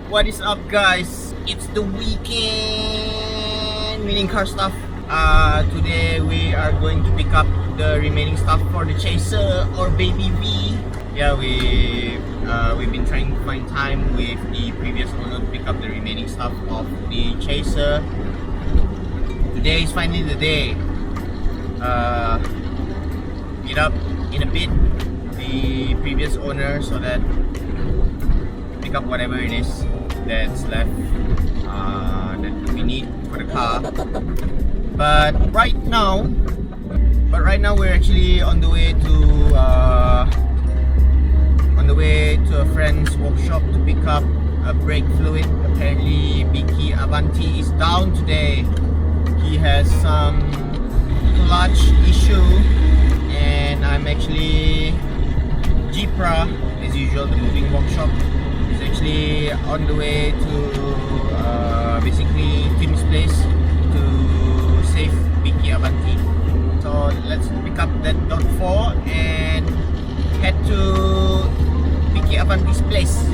What is up, guys? It's the weekend winning car stuff. Today we are going to pick up the remaining stuff for the Chaser or Baby V. Yeah, we've been trying to find time with the previous owner to pick up the remaining stuff of the Chaser. Today is finally the day. Meet up in a bit the previous owner so that pick up whatever it is that's left that we need for the car. But right now we're actually on the way to a friend's workshop to pick up a brake fluid. Apparently Biki Avanti is down today. He has some clutch issue, and I'm actually Jipra, as usual, the moving workshop, is actually on the way to basically Tim's place to save Biki Avanti. So let's pick up that .4 and head to Biki Avanti's place.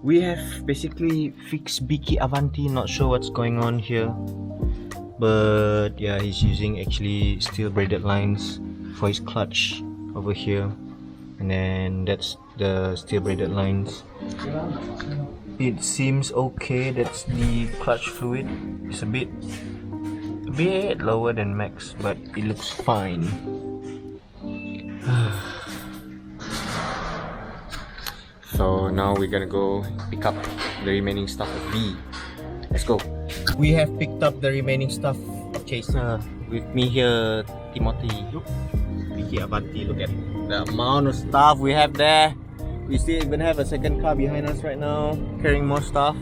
We have basically fixed Biki Avanti, not sure what's going on here, but yeah, he's using actually steel braided lines for his clutch over here, and then that's the steel braided lines. It seems okay. That's the clutch fluid. It's a bit lower than max, but it looks fine. So now we're gonna go pick up the remaining stuff of V. Let's go. We have picked up the remaining stuff of Chaser. With me here, Timothy. Biki Avanti. Look at the amount of stuff we have there. We still even have a second car behind us right now, carrying more stuff.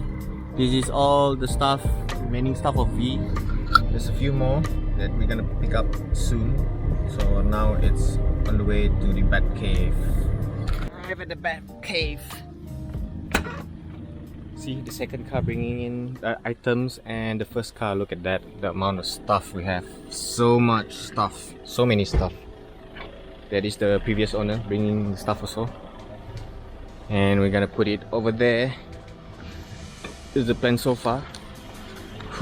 This is all the stuff, remaining stuff of V. There's a few more that we're gonna pick up soon. So now it's on the way to the Bat Cave. Arrive at the Bat Cave. See the second car bringing in the items, and the first car, look at that, the amount of stuff we have. So much stuff, so many stuff. That is the previous owner bringing the stuff also, and we're gonna put it over there. This is the plan so far.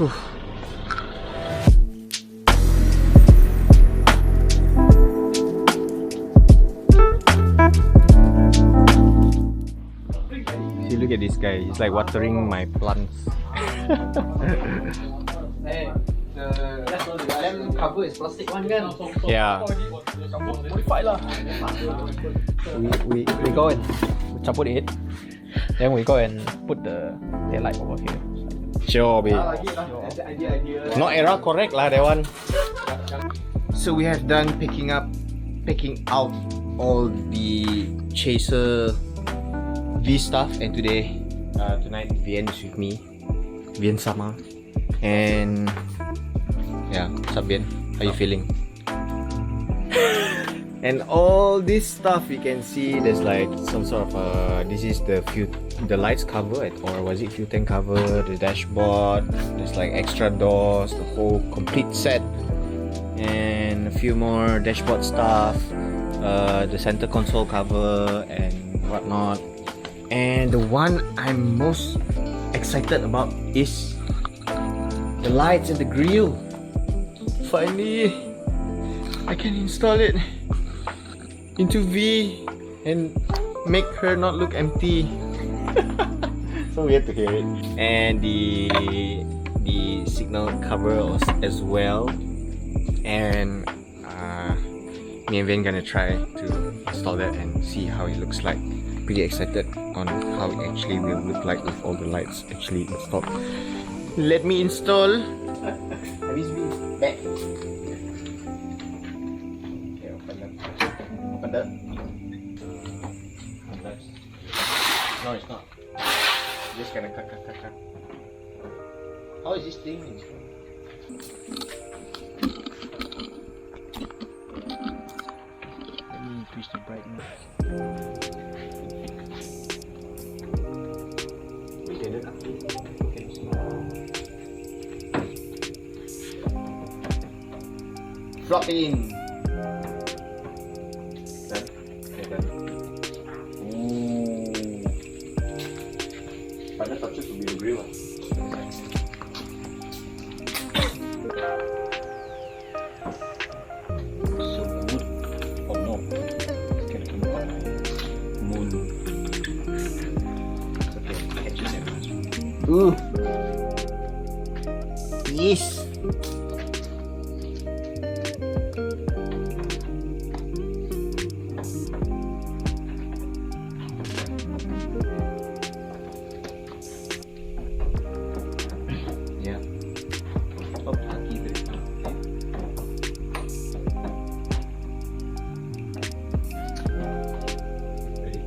Whew. See, look at this guy. He's like watering my plants. Hey, the lem cover is plastic one kan? Yeah. Modified lah. We go and cabut it. Then we go and put the taillight over here. Sure, babe. Not era correct lah, that one. So we have done picking out all the Chaser V stuff, and tonight Vian is with me. Vian sama. And yeah, what's up, Vian? How you feeling? And all this stuff you can see, there's like some sort of this is the lights cover, or was it fuel tank cover, the dashboard, there's like extra doors, the whole complete set, and a few more dashboard stuff, the center console cover and whatnot. And the one I'm most excited about is the lights and the grille. Finally, I can install it into V and make her not look empty. So weird to hear it. And the signal cover as well. And me and Vin gonna try to install that and see how it looks like. Pretty excited on how it actually will look like with all the lights actually installed. Let me install. Habis back. Okay, open that. No, it's not. Just gonna cut. How is this thing? Let me increase the brightness. Flop it in. Done. Okay, done. Ooh. Padahal tak cukup biru grill lah. So good. Oh no. Can I come on? Moon. Okay, I choose it. Ooh. Yes. Yeah. Oh, lagi beri. Ready?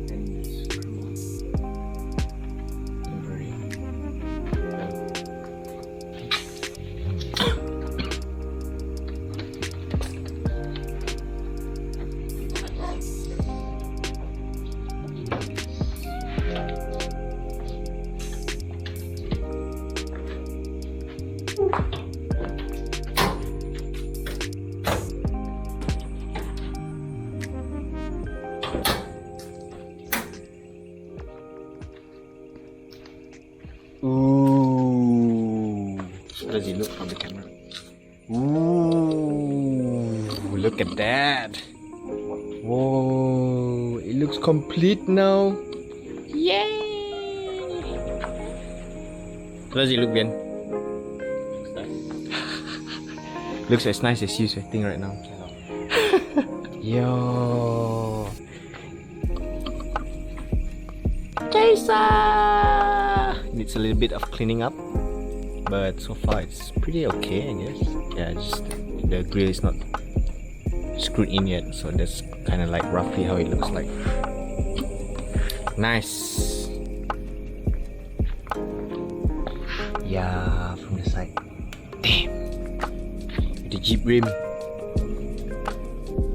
And screw. Temporary. Ooh. How does he look from the camera? Ooh. Look at that. Whoa. It looks complete now. Yay. How does it look, Ben? Looks as nice as you sweating right now. Yo. Chaser! Needs a little bit of cleaning up, but so far it's pretty okay, I guess. Yeah, just the grill is not screwed in yet, so that's kind of like roughly how it looks like. Nice. Yeah, from the side. Damn. The Jeep rim.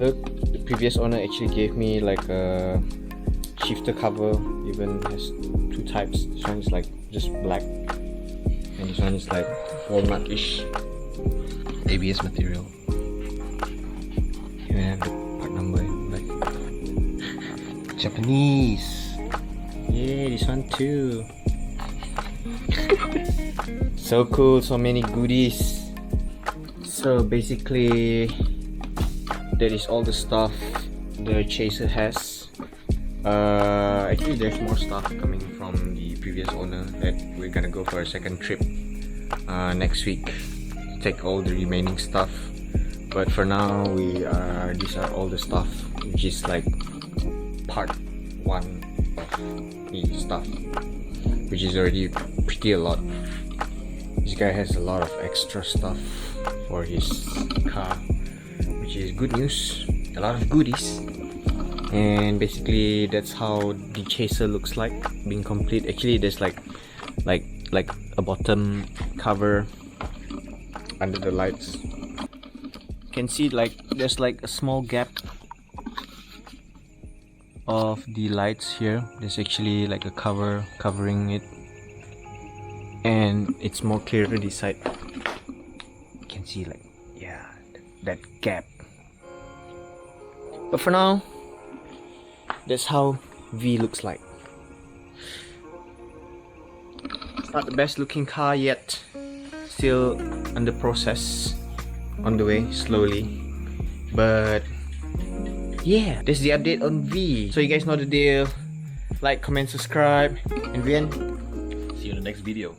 Look, the previous owner actually gave me like a shifter cover. Even has two types. This one is like just black, and this one is like walnut-ish ABS material. Even have the part number like Japanese. Yeah, this one too. So cool, so many goodies. So basically, that is all the stuff the Chaser has. Actually, there's more stuff coming from the previous owner that we're gonna go for a second trip next week. Take all the remaining stuff, but for now, these are all the stuff, which is like part 1 of the stuff, which is already pretty a lot. This guy has a lot of extra stuff for his car, which is good news. A lot of goodies. And basically that's how the Chaser looks like being complete. Actually, there's like a bottom cover under the lights. You can see like there's like a small gap of the lights here. There's actually like a cover covering it, and it's more clear to this side. You can see like, yeah, that gap. But for now, that's how V looks like. It's not the best looking car yet. Still under process. On the way, slowly. But yeah, that's the update on V. So you guys know the deal. Like, comment, subscribe. And Vian, See you in the next video.